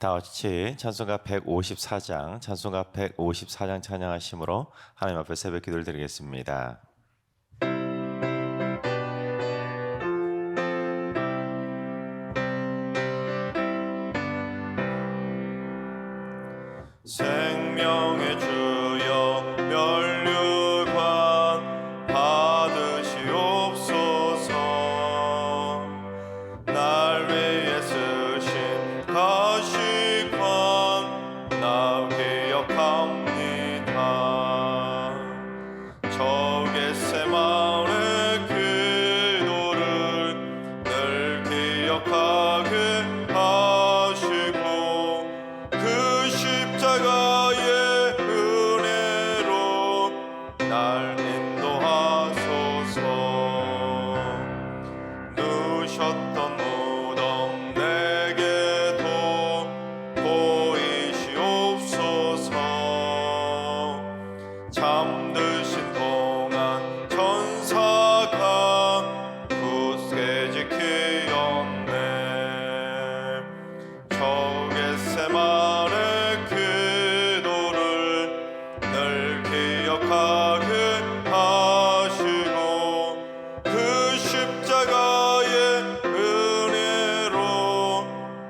다 같이 찬송가 154장 찬양하심으로 하나님 앞에 새벽 기도를 드리겠습니다. 생명의 주여 면류관 받으시옵소서. 날 위해 쓰신 가시관 나 기억합니다. 저 겟세마네 기도를 늘 기억하게 하시고 그 십자가의 은혜로 날 인도하소서. 누셨던 무덤 내게도 보이시옵소서. 잠드신 동안 천사가 굳게 지키었네. 저 겟세마네 기도를 늘 기억하게 하시고 그 십자가의 은혜로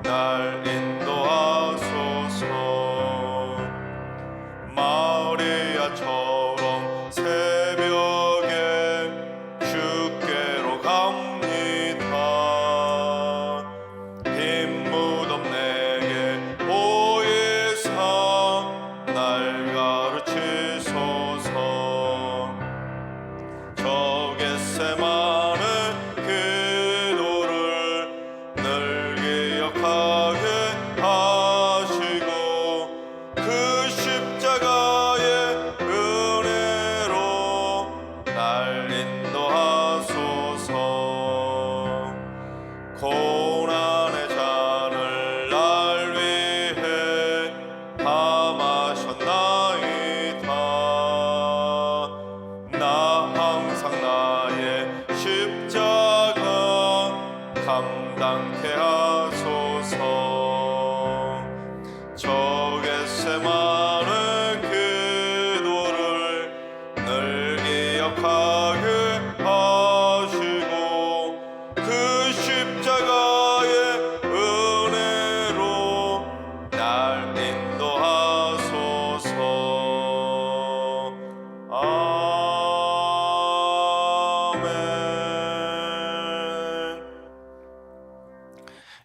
날 인도하소서. 마리아처럼 새벽에 주께로 갑니다. 빈 무덤 내게 보이사 날 가르치소서. 저 겟세마네 기도를 늘 기억하게 하시고 그 십자가의 은혜로 날 인도하소서. 고난의 잔을 날 위해 다 마셨나이다. 나 항상 나의 십자가 감당케 하소서. 저 겟세마네 기도를 늘 기억하게 하시고 그 십자가의 은혜로 날 인도하소서. 아멘.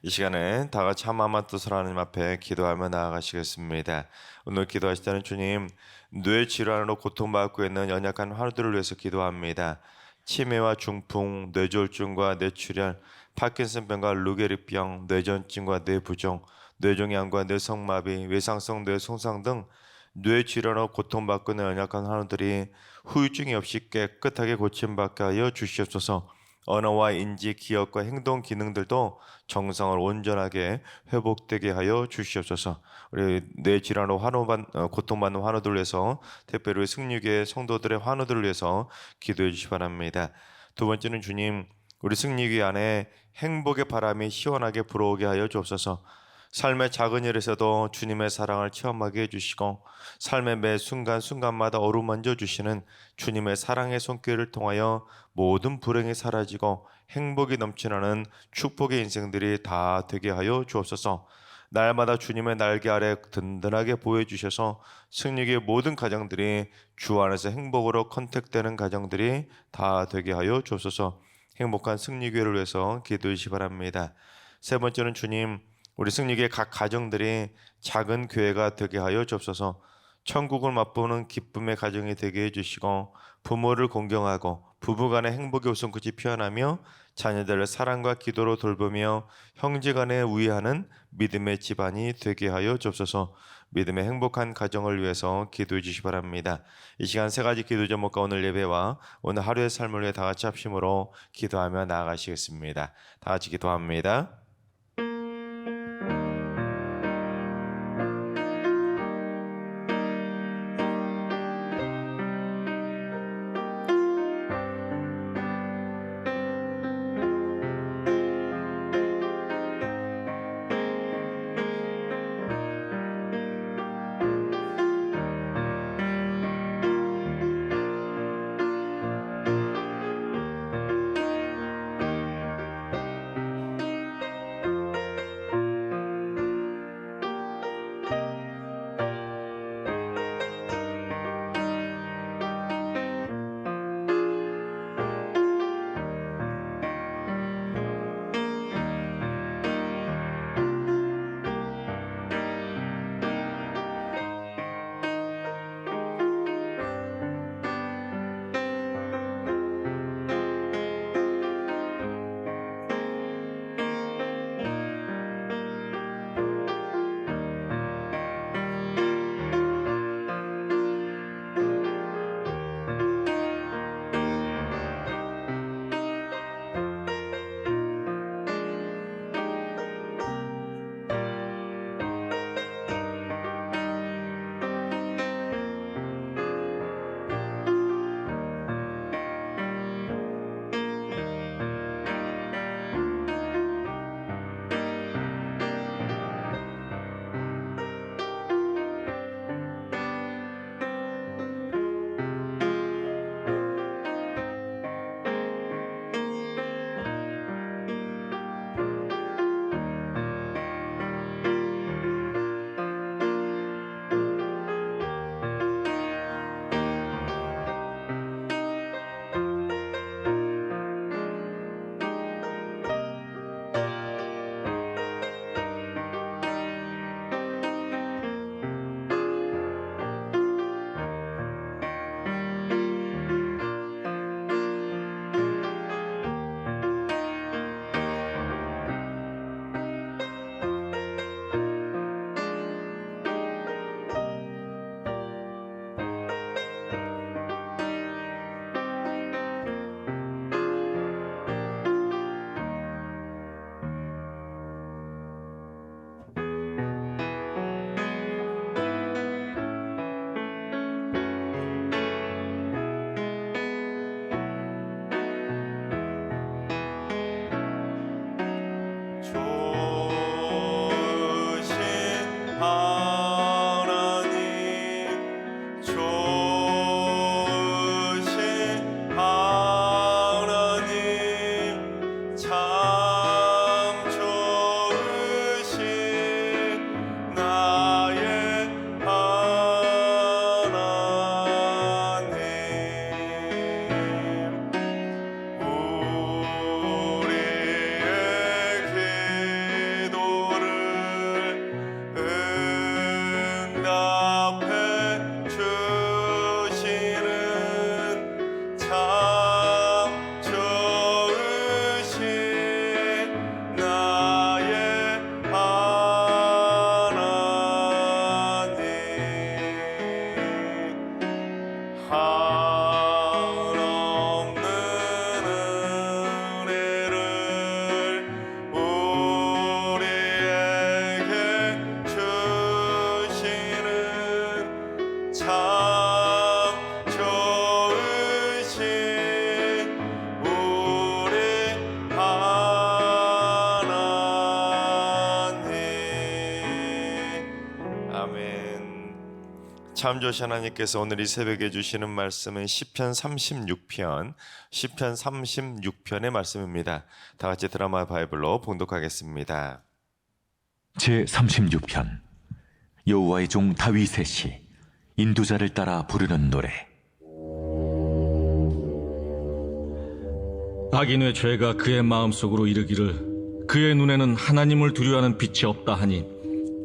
이 시간에 다 같이 한마음만 뜻으로 하나님 앞에 기도하며 나아가시겠습니다. 오늘 기도하실 때는 주님, 뇌 질환으로 고통받고 있는 연약한 환우들을 위해서 기도합니다. 치매와 중풍, 뇌졸중과 뇌출혈, 파킨슨병과 루게릭병, 뇌전증과 뇌부종, 뇌종양과 뇌성마비, 외상성 뇌손상 등 뇌질환으로 고통받고 있는 연약한 환우들이 후유증이 없이 깨끗하게 고침받게 하여 주시옵소서. 언어와 인지, 기억과 행동 기능들도 정상을 온전하게 회복되게 하여 주시옵소서. 우리 뇌질환으로 고통받는 환우들을 위해서, 특별히 승리교회 성도들의 환우들을 위해서 기도해 주시기 바랍니다. 두 번째는 주님, 우리 승리교회 안에 행복의 바람이 시원하게 불어오게 하여 주옵소서. 삶의 작은 일에서도 주님의 사랑을 체험하게 해주시고 삶의 매 순간순간마다 어루만져 주시는 주님의 사랑의 손길을 통하여 모든 불행이 사라지고 행복이 넘치는 축복의 인생들이 다 되게 하여 주옵소서. 날마다 주님의 날개 아래 든든하게 보여주셔서 승리의 모든 가정들이 주 안에서 행복으로 컨택되는 가정들이 다 되게 하여 주옵소서. 행복한 승리교회를 위해서 기도해 주시기 바랍니다. 세 번째는 주님, 우리 승리교회 각 가정들이 작은 교회가 되게 하여 주옵소서. 천국을 맛보는 기쁨의 가정이 되게 해주시고 부모를 공경하고 부부간의 행복의 웃음꽃이 피어나며 자녀들을 사랑과 기도로 돌보며 형제간에 우애하는 믿음의 집안이 되게 하여 주옵소서. 믿음의 행복한 가정을 위해서 기도해 주시기 바랍니다. 이 시간 세 가지 기도 제목과 오늘 예배와 오늘 하루의 삶을 위해 다 같이 합심으로 기도하며 나아가시겠습니다. 다 같이 기도합니다. 참조시 하나님께서 오늘 이 새벽에 주시는 말씀은 시편 36편의 말씀입니다. 다 같이 드라마 바이블로 봉독하겠습니다. 제36편 여호와의 종 다윗의 시 인도자를 따라 부르는 노래. 악인의 죄가 그의 마음속으로 이르기를 그의 눈에는 하나님을 두려워하는 빛이 없다 하니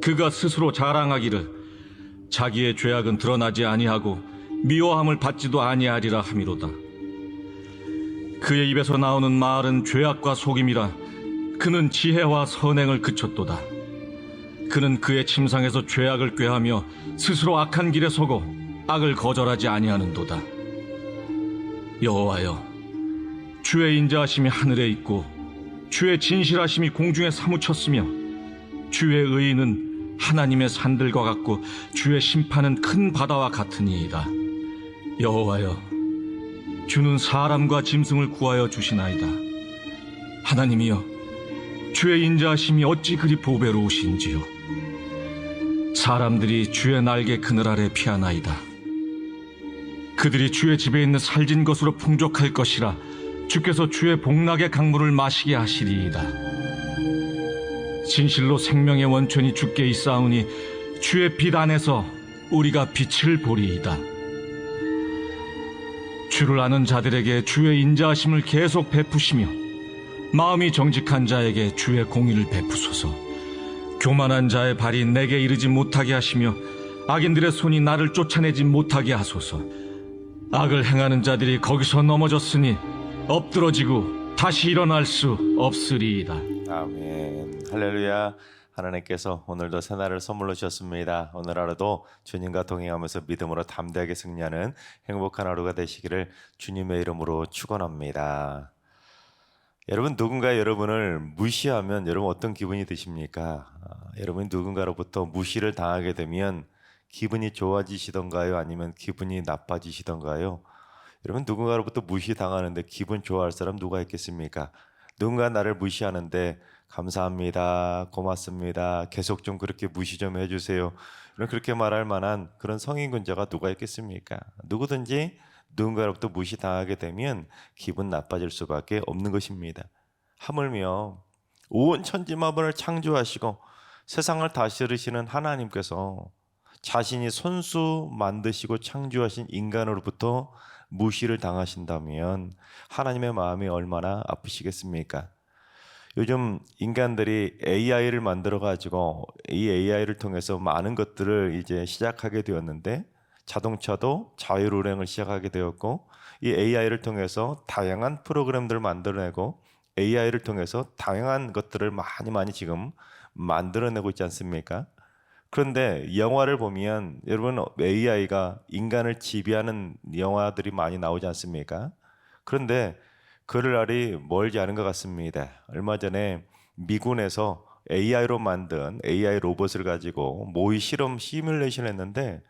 그가 스스로 자랑하기를 자기의 죄악은 드러나지 아니하고 미워함을 받지도 아니하리라 함이로다. 그의 입에서 나오는 말은 죄악과 속임이라. 그는 지혜와 선행을 그쳤도다. 그는 그의 침상에서 죄악을 꾀하며 스스로 악한 길에 서고 악을 거절하지 아니하는도다. 여호와여, 주의 인자하심이 하늘에 있고 주의 진실하심이 공중에 사무쳤으며 주의 의의는 하나님의 산들과 같고 주의 심판은 큰 바다와 같으니이다. 여호와여, 주는 사람과 짐승을 구하여 주시나이다. 하나님이여, 주의 인자하심이 어찌 그리 보배로우신지요. 사람들이 주의 날개 그늘 아래 피하나이다. 그들이 주의 집에 있는 살진 것으로 풍족할 것이라. 주께서 주의 복락의 강물을 마시게 하시리이다. 진실로 생명의 원천이 주께 있사오니 주의 빛 안에서 우리가 빛을 보리이다. 주를 아는 자들에게 주의 인자하심을 계속 베푸시며 마음이 정직한 자에게 주의 공의를 베푸소서. 교만한 자의 발이 내게 이르지 못하게 하시며 악인들의 손이 나를 쫓아내지 못하게 하소서. 악을 행하는 자들이 거기서 넘어졌으니 엎드러지고 다시 일어날 수 없으리이다. 아멘. 할렐루야. 하나님께서 오늘도 새날을 선물로 주셨습니다. 오늘 하루도 주님과 동행하면서 믿음으로 담대하게 승리하는 행복한 하루가 되시기를 주님의 이름으로 축원합니다. 여러분, 누군가 여러분을 무시하면 여러분 어떤 기분이 드십니까? 여러분이 누군가로부터 무시를 당하게 되면 기분이 좋아지시던가요? 아니면 기분이 나빠지시던가요? 여러분, 누군가로부터 무시당하는데 기분 좋아할 사람 누가 있겠습니까? 누군가 나를 무시하는데 감사합니다, 고맙습니다, 계속 좀 그렇게 무시 좀 해주세요, 그렇게 말할 만한 그런 성인군자가 누가 있겠습니까? 누구든지 누군가로부터 무시당하게 되면 기분 나빠질 수밖에 없는 것입니다. 하물며 온 천지만물을 창조하시고 세상을 다스리시는 하나님께서 자신이 손수 만드시고 창조하신 인간으로부터 무시를 당하신다면 하나님의 마음이 얼마나 아프시겠습니까? 요즘 인간들이 AI를 만들어 가지고 이 AI를 통해서 많은 것들을 이제 시작하게 되었는데, 자동차도 자율운행을 시작하게 되었고, 이 AI를 통해서 다양한 프로그램들을 만들어내고 AI를 통해서 다양한 것들을 많이 지금 만들어내고 있지 않습니까? 그런데 영화를 보면 여러분, AI가 인간을 지배하는 영화들이 많이 나오지 않습니까? 그런데 그럴 날이 멀지 않은 것 같습니다. 얼마 전에 미군에서 AI로 만든 AI 로봇을 가지고 모의 실험 시뮬레이션을 했는데,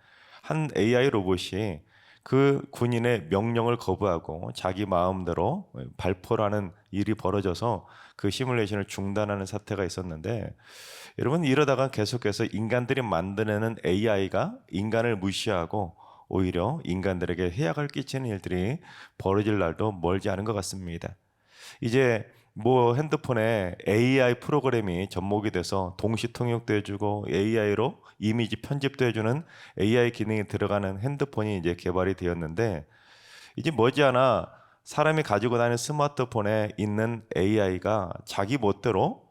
한 AI 로봇이 그 군인의 명령을 거부하고 자기 마음대로 발포를 하는 일이 벌어져서 그 시뮬레이션을 중단하는 사태가 있었는데, 여러분, 이러다가 계속해서 인간들이 만들어내는 AI가 인간을 무시하고 오히려 인간들에게 해악을 끼치는 일들이 벌어질 날도 멀지 않은 것 같습니다. 이제 뭐 핸드폰에 AI 프로그램이 접목이 돼서 동시 통역도 해주고 AI로 이미지 편집도 해주는 AI 기능이 들어가는 핸드폰이 이제 개발이 되었는데, 이제 머지않아 사람이 가지고 다니는 스마트폰에 있는 AI가 자기 멋대로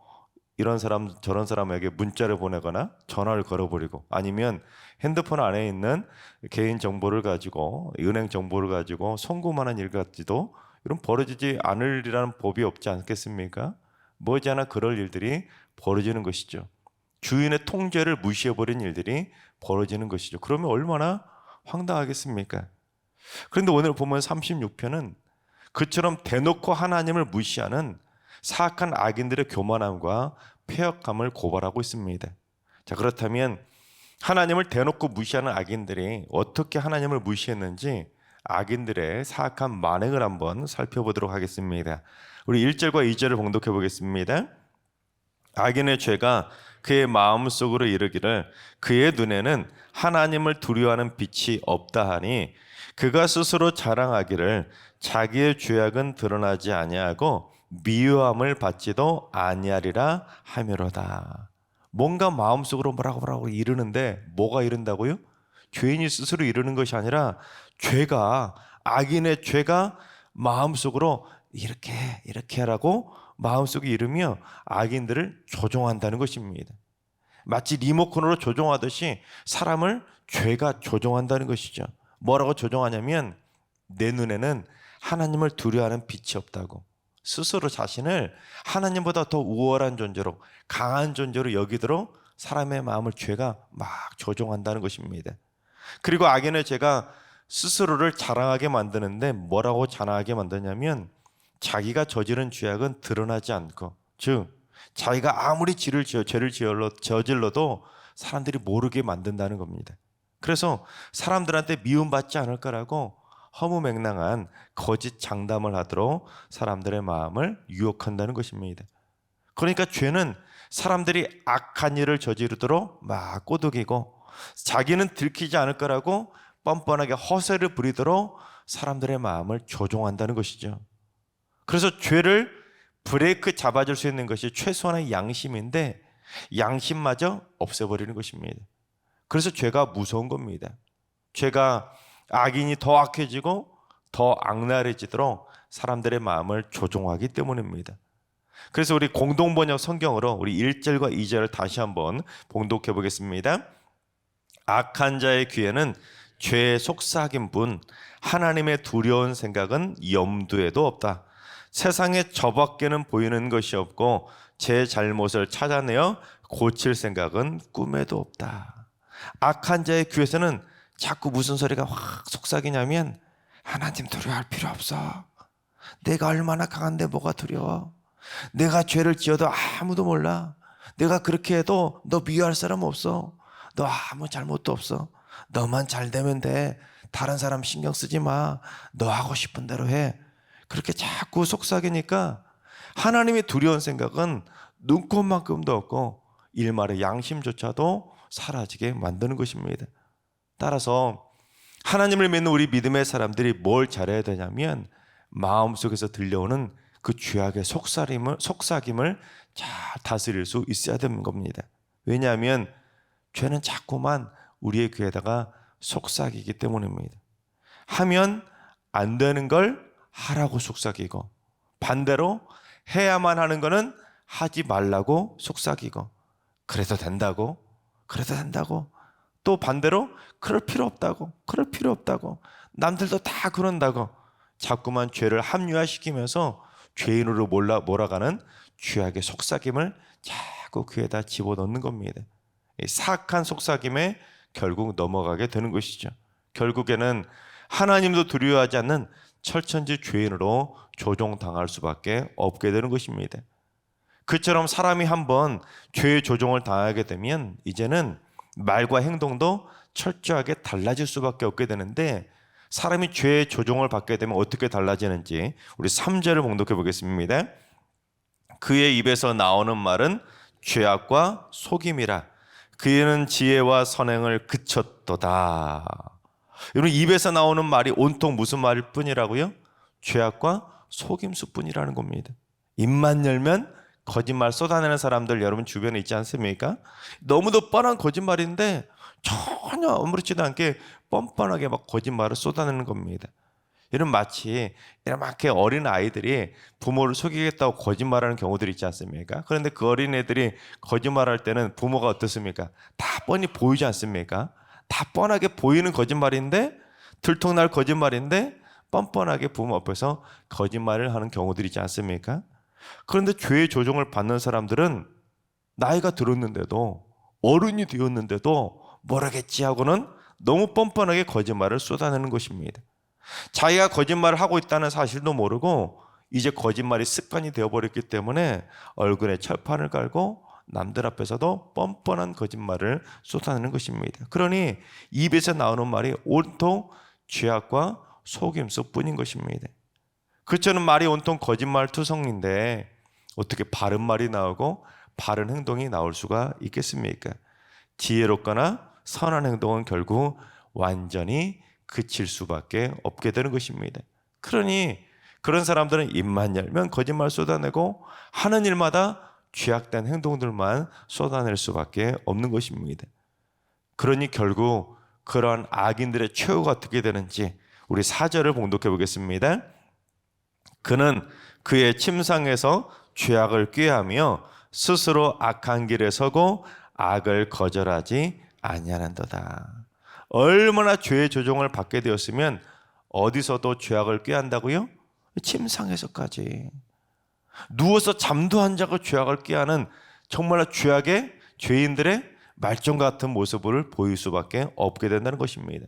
이런 사람 저런 사람에게 문자를 보내거나 전화를 걸어버리고, 아니면 핸드폰 안에 있는 개인 정보를 가지고 은행 정보를 가지고 송금하는 일 같지도 이런 벌어지지 않으리라는 법이 없지 않겠습니까? 머지않아 그럴 일들이 벌어지는 것이죠. 주인의 통제를 무시해버린 일들이 벌어지는 것이죠. 그러면 얼마나 황당하겠습니까? 그런데 오늘 보면 36편은 그처럼 대놓고 하나님을 무시하는 사악한 악인들의 교만함과 폐역함을 고발하고 있습니다. 자, 그렇다면 하나님을 대놓고 무시하는 악인들이 어떻게 하나님을 무시했는지 악인들의 사악한 만행을 한번 살펴보도록 하겠습니다. 우리 1절과 2절을 봉독해 보겠습니다. 악인의 죄가 그의 마음속으로 이르기를 그의 눈에는 하나님을 두려워하는 빛이 없다 하니 그가 스스로 자랑하기를 자기의 죄악은 드러나지 아니하고 미워함을 받지도 아니하리라 하미로다. 뭔가 마음속으로 뭐라고 이르는데 뭐가 이른다고요? 죄인이 스스로 이르는 것이 아니라 악인의 죄가 마음속으로 이렇게 하라고 마음속에 이르며 악인들을 조종한다는 것입니다. 마치 리모컨으로 조종하듯이 사람을 죄가 조종한다는 것이죠. 뭐라고 조종하냐면 내 눈에는 하나님을 두려워하는 빛이 없다고, 스스로 자신을 하나님보다 더 우월한 존재로, 강한 존재로 여기도록 사람의 마음을 죄가 막 조종한다는 것입니다. 그리고 악인의 죄가 스스로를 자랑하게 만드는데 뭐라고 자랑하게 만드냐면 자기가 저지른 죄악은 드러나지 않고, 즉 자기가 아무리 죄를 저질러도 사람들이 모르게 만든다는 겁니다. 그래서 사람들한테 미움받지 않을 거라고 허무맹랑한 거짓 장담을 하도록 사람들의 마음을 유혹한다는 것입니다. 그러니까 죄는 사람들이 악한 일을 저지르도록 막 꼬드기고, 자기는 들키지 않을 거라고 뻔뻔하게 허세를 부리도록 사람들의 마음을 조종한다는 것이죠. 그래서 죄를 브레이크 잡아줄 수 있는 것이 최소한의 양심인데 양심마저 없애버리는 것입니다. 그래서 죄가 무서운 겁니다. 죄가 악인이 더 악해지고 더 악랄해지도록 사람들의 마음을 조종하기 때문입니다. 그래서 우리 공동번역 성경으로 우리 1절과 2절을 다시 한번 봉독해 보겠습니다. 악한 자의 귀에는 죄의 속삭임뿐 하나님의 두려운 생각은 염두에도 없다. 세상에 저밖에는 보이는 것이 없고 제 잘못을 찾아내어 고칠 생각은 꿈에도 없다. 악한 자의 귀에서는 자꾸 무슨 소리가 확 속삭이냐면 하나님 두려워할 필요 없어. 내가 얼마나 강한데 뭐가 두려워. 내가 죄를 지어도 아무도 몰라. 내가 그렇게 해도 너 미워할 사람 없어. 너 아무 잘못도 없어. 너만 잘 되면 돼. 다른 사람 신경 쓰지 마. 너 하고 싶은 대로 해. 그렇게 자꾸 속삭이니까 하나님의 두려운 생각은 눈꼽만큼도 없고 일말의 양심조차도 사라지게 만드는 것입니다. 따라서 하나님을 믿는 우리 믿음의 사람들이 뭘 잘해야 되냐면 마음속에서 들려오는 그 죄악의 속삭임을 잘 다스릴 수 있어야 되는 겁니다. 왜냐하면 죄는 자꾸만 우리의 귀에다가 속삭이기 때문입니다. 하면 안 되는 걸 하라고 속삭이고, 반대로 해야만 하는 거는 하지 말라고 속삭이고, 그래도 된다고 또 반대로 그럴 필요 없다고 남들도 다 그런다고 자꾸만 죄를 합리화시키면서 죄인으로 몰아가는 죄악의 속삭임을 자꾸 귀에다 집어넣는 겁니다. 사악한 속삭임에 결국 넘어가게 되는 것이죠. 결국에는 하나님도 두려워하지 않는 철천지 죄인으로 조종당할 수밖에 없게 되는 것입니다. 그처럼 사람이 한번 죄의 조종을 당하게 되면 이제는 말과 행동도 철저하게 달라질 수밖에 없게 되는데, 사람이 죄의 조종을 받게 되면 어떻게 달라지는지 우리 3절을 봉독해 보겠습니다. 그의 입에서 나오는 말은 죄악과 속임이라. 그는 지혜와 선행을 그쳤도다. 여러분, 입에서 나오는 말이 온통 무슨 말일 뿐이라고요? 죄악과 속임수뿐이라는 겁니다. 입만 열면 거짓말 쏟아내는 사람들 여러분 주변에 있지 않습니까? 너무도 뻔한 거짓말인데 전혀 아무렇지도 않게 뻔뻔하게 막 거짓말을 쏟아내는 겁니다. 이런 마치 이렇게 어린 아이들이 부모를 속이겠다고 거짓말하는 경우들이 있지 않습니까? 그런데 그 어린애들이 거짓말할 때는 부모가 어떻습니까? 다 뻔히 보이지 않습니까? 다 뻔하게 보이는 거짓말인데, 들통날 거짓말인데 뻔뻔하게 부모 앞에서 거짓말을 하는 경우들이 있지 않습니까? 그런데 죄의 조종을 받는 사람들은 나이가 들었는데도, 어른이 되었는데도 모르겠지 하고는 너무 뻔뻔하게 거짓말을 쏟아내는 것입니다. 자기가 거짓말을 하고 있다는 사실도 모르고 이제 거짓말이 습관이 되어버렸기 때문에 얼굴에 철판을 깔고 남들 앞에서도 뻔뻔한 거짓말을 쏟아내는 것입니다. 그러니 입에서 나오는 말이 온통 죄악과 속임수뿐인 것입니다. 그처럼 말이 온통 거짓말 투성인데 어떻게 바른 말이 나오고 바른 행동이 나올 수가 있겠습니까? 지혜롭거나 선한 행동은 결국 완전히 그칠 수밖에 없게 되는 것입니다. 그러니 그런 사람들은 입만 열면 거짓말 쏟아내고 하는 일마다 죄악된 행동들만 쏟아낼 수밖에 없는 것입니다. 그러니 결국 그런 악인들의 최후가 어떻게 되는지 우리 4절을 봉독해 보겠습니다. 그는 그의 침상에서 죄악을 꾀하며 스스로 악한 길에 서고 악을 거절하지 아니하는도다. 얼마나 죄의 조종을 받게 되었으면 어디서도 죄악을 꾀한다고요? 침상에서까지. 누워서 잠도 안 자고 죄악을 꾀하는 정말로 죄인들의 말종 같은 모습을 보일 수밖에 없게 된다는 것입니다.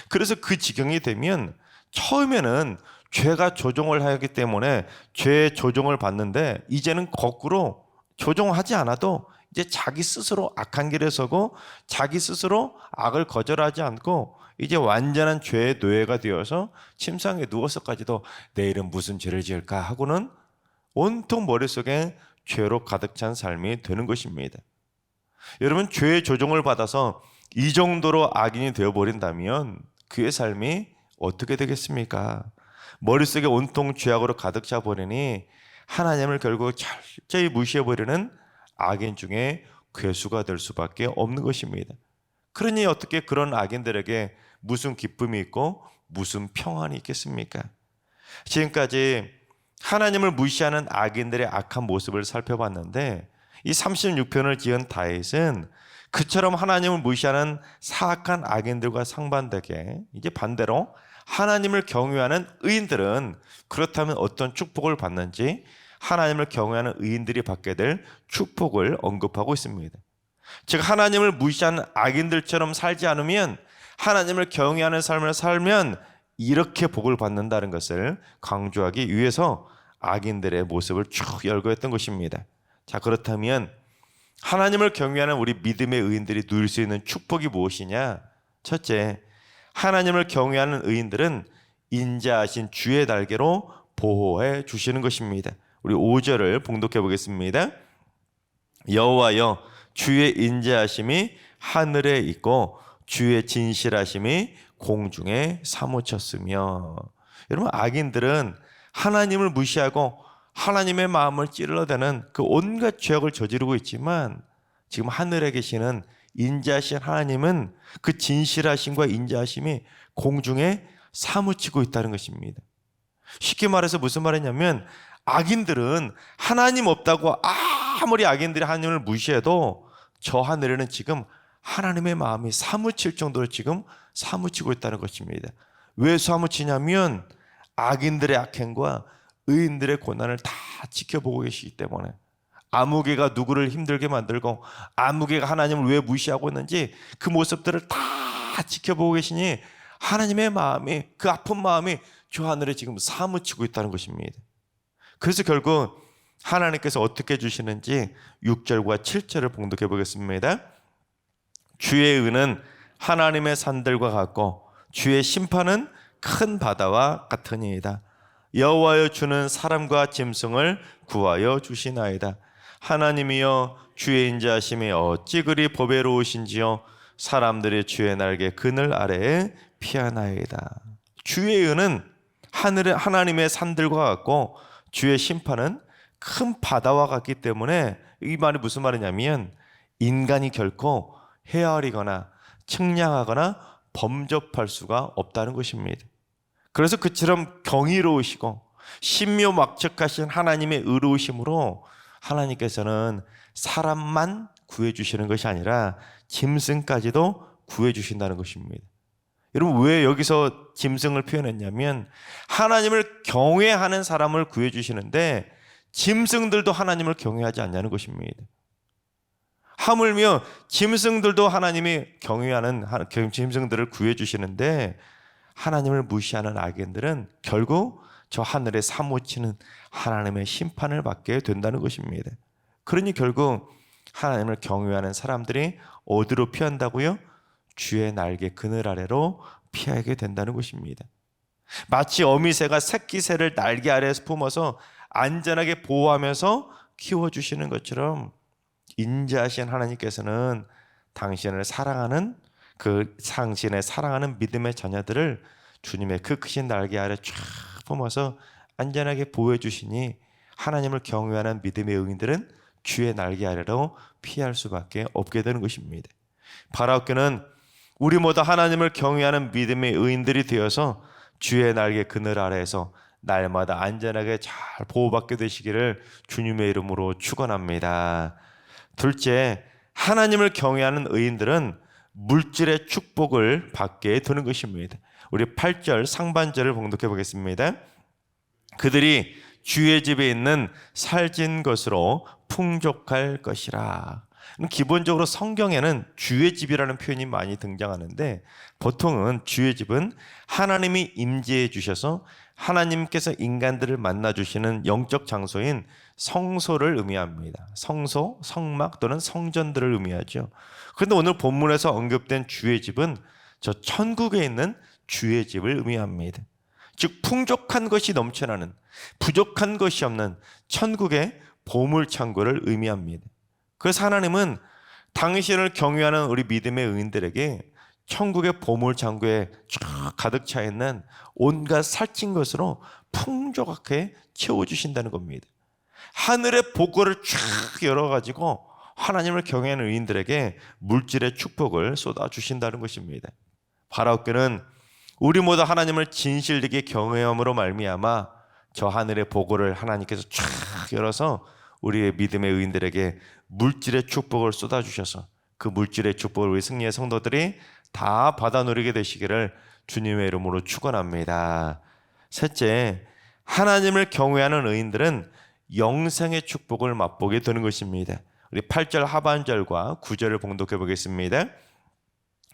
그래서 그 지경이 되면 처음에는 죄가 조종을 하기 때문에 죄의 조종을 받는데 이제는 거꾸로 조종하지 않아도 이제 자기 스스로 악한 길에 서고 자기 스스로 악을 거절하지 않고 이제 완전한 죄의 노예가 되어서 침상에 누워서까지도 내일은 무슨 죄를 지을까 하고는 온통 머릿속에 죄로 가득 찬 삶이 되는 것입니다. 여러분, 죄의 조종을 받아서 이 정도로 악인이 되어버린다면 그의 삶이 어떻게 되겠습니까? 머릿속에 온통 죄악으로 가득 차버리니 하나님을 결국 철저히 무시해버리는 악인 중에 괴수가 될 수밖에 없는 것입니다. 그러니 어떻게 그런 악인들에게 무슨 기쁨이 있고 무슨 평안이 있겠습니까? 지금까지 하나님을 무시하는 악인들의 악한 모습을 살펴봤는데 이 36편을 지은 다윗은 그처럼 하나님을 무시하는 사악한 악인들과 상반되게 이제 반대로 하나님을 경외하는 의인들은 그렇다면 어떤 축복을 받는지 하나님을 경외하는 의인들이 받게 될 축복을 언급하고 있습니다. 즉 하나님을 무시하는 악인들처럼 살지 않으면 하나님을 경외하는 삶을 살면 이렇게 복을 받는다는 것을 강조하기 위해서 악인들의 모습을 쭉 열거했던 것입니다. 자, 그렇다면 하나님을 경외하는 우리 믿음의 의인들이 누릴 수 있는 축복이 무엇이냐? 첫째, 하나님을 경외하는 의인들은 인자하신 주의 날개로 보호해 주시는 것입니다. 우리 5절을 봉독해 보겠습니다. 여호와여, 주의 인자하심이 하늘에 있고 주의 진실하심이 공중에 사무쳤으며. 여러분, 악인들은 하나님을 무시하고 하나님의 마음을 찔러대는 그 온갖 죄악을 저지르고 있지만 지금 하늘에 계시는 인자하신 하나님은 그 진실하심과 인자하심이 공중에 사무치고 있다는 것입니다. 쉽게 말해서 무슨 말이냐면 악인들은 하나님 없다고 아무리 악인들이 하나님을 무시해도 저 하늘에는 지금 하나님의 마음이 사무칠 정도로 지금 사무치고 있다는 것입니다. 왜 사무치냐면 악인들의 악행과 의인들의 고난을 다 지켜보고 계시기 때문에 아무개가 누구를 힘들게 만들고 아무개가 하나님을 왜 무시하고 있는지 그 모습들을 다 지켜보고 계시니 하나님의 마음이, 그 아픈 마음이 저 하늘에 지금 사무치고 있다는 것입니다. 그래서 결국 하나님께서 어떻게 주시는지 6절과 7절을 봉독해 보겠습니다. 주의 은은 하나님의 산들과 같고 주의 심판은 큰 바다와 같으니이다. 여호와여, 주는 사람과 짐승을 구하여 주시나이다. 하나님이여, 주의 인자하심이 어찌 그리 보배로우신지요. 사람들이 주의 날개 그늘 아래에 피하나이다. 주의 은은 하나님의 산들과 같고 주의 심판은 큰 바다와 같기 때문에 이 말이 무슨 말이냐면 인간이 결코 헤아리거나 측량하거나 범접할 수가 없다는 것입니다. 그래서 그처럼 경이로우시고 신묘막측하신 하나님의 의로우심으로 하나님께서는 사람만 구해주시는 것이 아니라 짐승까지도 구해주신다는 것입니다. 여러분, 왜 여기서 짐승을 표현했냐면 하나님을 경외하는 사람을 구해주시는데 짐승들도 하나님을 경외하지 않냐는 것입니다. 하물며 짐승들도 하나님이 경외하는 짐승들을 구해주시는데 하나님을 무시하는 악인들은 결국 저 하늘에 사무치는 하나님의 심판을 받게 된다는 것입니다. 그러니 결국 하나님을 경외하는 사람들이 어디로 피한다고요? 주의 날개 그늘 아래로 피하게 된다는 것입니다. 마치 어미새가 새끼새를 날개 아래에서 품어서 안전하게 보호하면서 키워주시는 것처럼 인자하신 하나님께서는 당신을 사랑하는 당신의 사랑하는 믿음의 자녀들을 주님의 그 크신 날개 아래 쫙 품어서 안전하게 보호해 주시니 하나님을 경외하는 믿음의 의인들은 주의 날개 아래로 피할 수밖에 없게 되는 것입니다. 바라옵기는 우리 모두 하나님을 경외하는 믿음의 의인들이 되어서 주의 날개 그늘 아래에서 날마다 안전하게 잘 보호받게 되시기를 주님의 이름으로 축원합니다. 둘째, 하나님을 경외하는 의인들은 물질의 축복을 받게 되는 것입니다. 우리 8절 상반절을 봉독해 보겠습니다. 그들이 주의 집에 있는 살진 것으로 풍족할 것이라. 기본적으로 성경에는 주의 집이라는 표현이 많이 등장하는데, 보통은 주의 집은 하나님이 임재해 주셔서 하나님께서 인간들을 만나 주시는 영적 장소인 성소를 의미합니다. 성소, 성막 또는 성전들을 의미하죠. 그런데 오늘 본문에서 언급된 주의 집은 저 천국에 있는 주의 집을 의미합니다. 즉 풍족한 것이 넘쳐나는, 부족한 것이 없는 천국의 보물창고를 의미합니다. 그래서 하나님은 당신을 경외하는 우리 믿음의 의인들에게 천국의 보물창고에 쫙 가득 차 있는 온갖 살찐 것으로 풍족하게 채워주신다는 겁니다. 하늘의 복을 쫙 열어가지고 하나님을 경외하는 의인들에게 물질의 축복을 쏟아주신다는 것입니다. 바라옵기는 우리 모두 하나님을 진실되게 경외함으로 말미암아 저 하늘의 보고를 하나님께서 쫙 열어서 우리의 믿음의 의인들에게 물질의 축복을 쏟아주셔서 그 물질의 축복을 우리 승리의 성도들이 다 받아 누리게 되시기를 주님의 이름으로 축원합니다. 셋째, 하나님을 경외하는 의인들은 영생의 축복을 맛보게 되는 것입니다. 우리 8절 하반절과 9절을 봉독해 보겠습니다.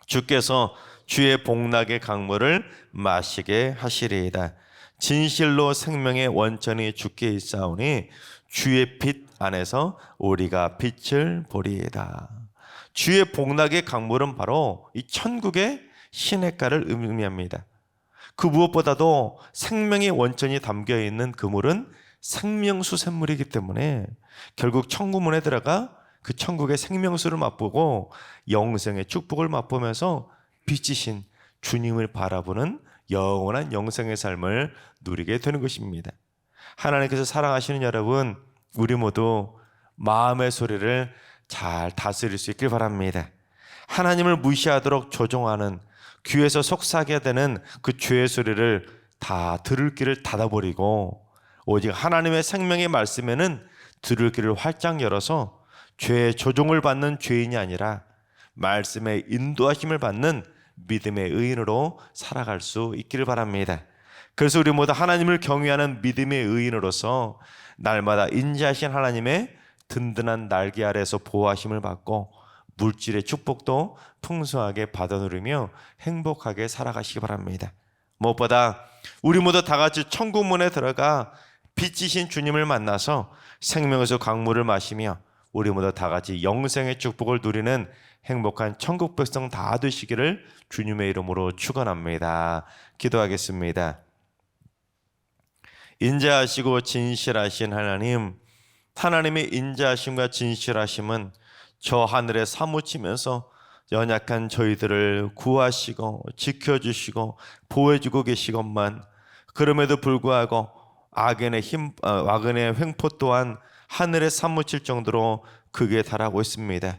주께서 주의 복락의 강물을 마시게 하시리이다. 진실로 생명의 원천이 주께 있사오니 주의 빛 안에서 우리가 빛을 보리이다. 주의 복락의 강물은 바로 이 천국의 시냇가를 의미합니다. 그 무엇보다도 생명의 원천이 담겨 있는 그 물은 생명수 샘물이기 때문에 결국 천국문에 들어가 그 천국의 생명수를 맛보고 영생의 축복을 맛보면서 빛이신 주님을 바라보는 영원한 영생의 삶을 누리게 되는 것입니다. 하나님께서 사랑하시는 여러분, 우리 모두 마음의 소리를 잘 다스릴 수 있길 바랍니다. 하나님을 무시하도록 조종하는, 귀에서 속삭여야 되는 그 죄의 소리를 다 들을 귀를 닫아버리고 오직 하나님의 생명의 말씀에는 들을 귀를 활짝 열어서 죄의 조종을 받는 죄인이 아니라 말씀의 인도하심을 받는 믿음의 의인으로 살아갈 수 있기를 바랍니다. 그래서 우리 모두 하나님을 경외하는 믿음의 의인으로서 날마다 인자하신 하나님의 든든한 날개 아래에서 보호하심을 받고 물질의 축복도 풍성하게 받아 누리며 행복하게 살아가시기 바랍니다. 무엇보다 우리 모두 다 같이 천국문에 들어가 빛이신 주님을 만나서 생명에서 강물을 마시며 우리 모두 다 같이 영생의 축복을 누리는 행복한 천국 백성 다 되시기를 주님의 이름으로 축원합니다. 기도하겠습니다. 인자하시고 진실하신 하나님, 하나님의 인자하심과 진실하심은 저 하늘에 사무치면서 연약한 저희들을 구하시고 지켜주시고 보호해주고 계시건만, 그럼에도 불구하고 악인의 횡포 또한 하늘에 사무칠 정도로 극에 달하고 있습니다.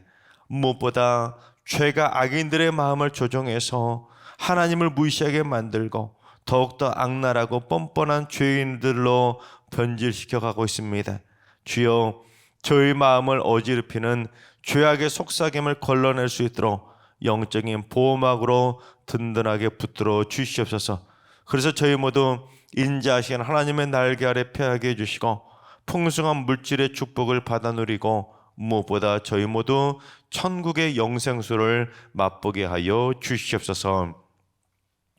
무엇보다 죄가 악인들의 마음을 조종해서 하나님을 무시하게 만들고 더욱더 악랄하고 뻔뻔한 죄인들로 변질시켜 가고 있습니다. 주여, 저희 마음을 어지럽히는 죄악의 속삭임을 걸러낼 수 있도록 영적인 보호막으로 든든하게 붙들어 주시옵소서. 그래서 저희 모두 인자하신 하나님의 날개 아래 피하게 해주시고 풍성한 물질의 축복을 받아 누리고 무엇보다 저희 모두 천국의 영생수를 맛보게 하여 주시옵소서.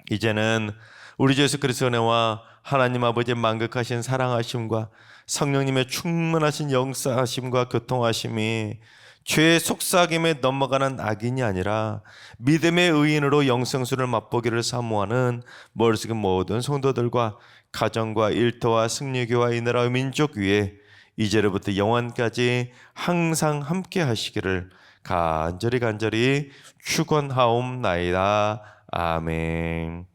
이제는 우리 주 예수 그리스도의 은혜와 하나님 아버지의 만극하신 사랑하심과 성령님의 충만하신 역사하심과 교통하심이 죄의 속삭임에 넘어가는 악인이 아니라 믿음의 의인으로 영생수를 맛보기를 사모하는 머릿속의 모든 성도들과 가정과 일터와 승리교와 이 나라 민족 위에 이제로부터 영원까지 항상 함께 하시기를 간절히 축원하옵나이다. 아멘.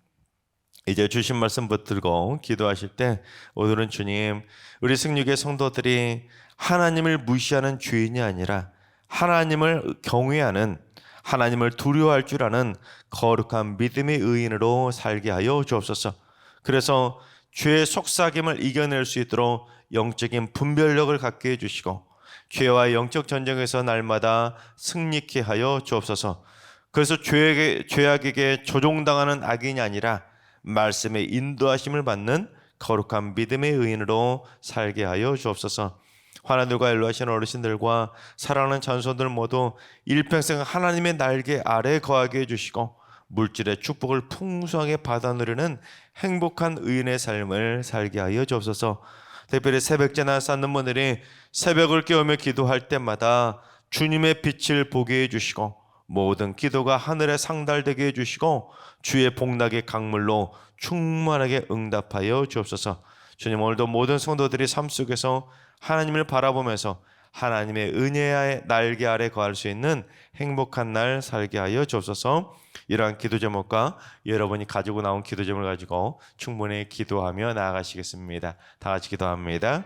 이제 주신 말씀 붙들고 기도하실 때 오늘은 주님, 우리 승육의 성도들이 하나님을 무시하는 죄인이 아니라 하나님을 경외하는, 하나님을 두려워할 줄 아는 거룩한 믿음의 의인으로 살게 하여 주옵소서. 그래서 죄의 속삭임을 이겨낼 수 있도록 영적인 분별력을 갖게 해주시고 죄와 영적 전쟁에서 날마다 승리케 하여 주옵소서. 그래서 죄악에게 조종당하는 악인이 아니라 말씀의 인도하심을 받는 거룩한 믿음의 의인으로 살게 하여 주옵소서. 하나님과 연로하신 어르신들과 사랑하는 자손들 모두 일평생 하나님의 날개 아래 거하게 해주시고 물질의 축복을 풍성하게 받아 누리는 행복한 의인의 삶을 살게 하여 주옵소서. 특별히 새벽제나 쌓는 분들이 새벽을 깨우며 기도할 때마다 주님의 빛을 보게 해주시고 모든 기도가 하늘에 상달되게 해주시고 주의 복락의 강물로 충만하게 응답하여 주옵소서. 주님, 오늘도 모든 성도들이 삶 속에서 하나님을 바라보면서 하나님의 은혜의 날개 아래 거할 수 있는 행복한 날 살게 하여 주옵소서. 이러한 기도 제목과 여러분이 가지고 나온 기도 제목을 가지고 충분히 기도하며 나아가시겠습니다. 다 같이 기도합니다.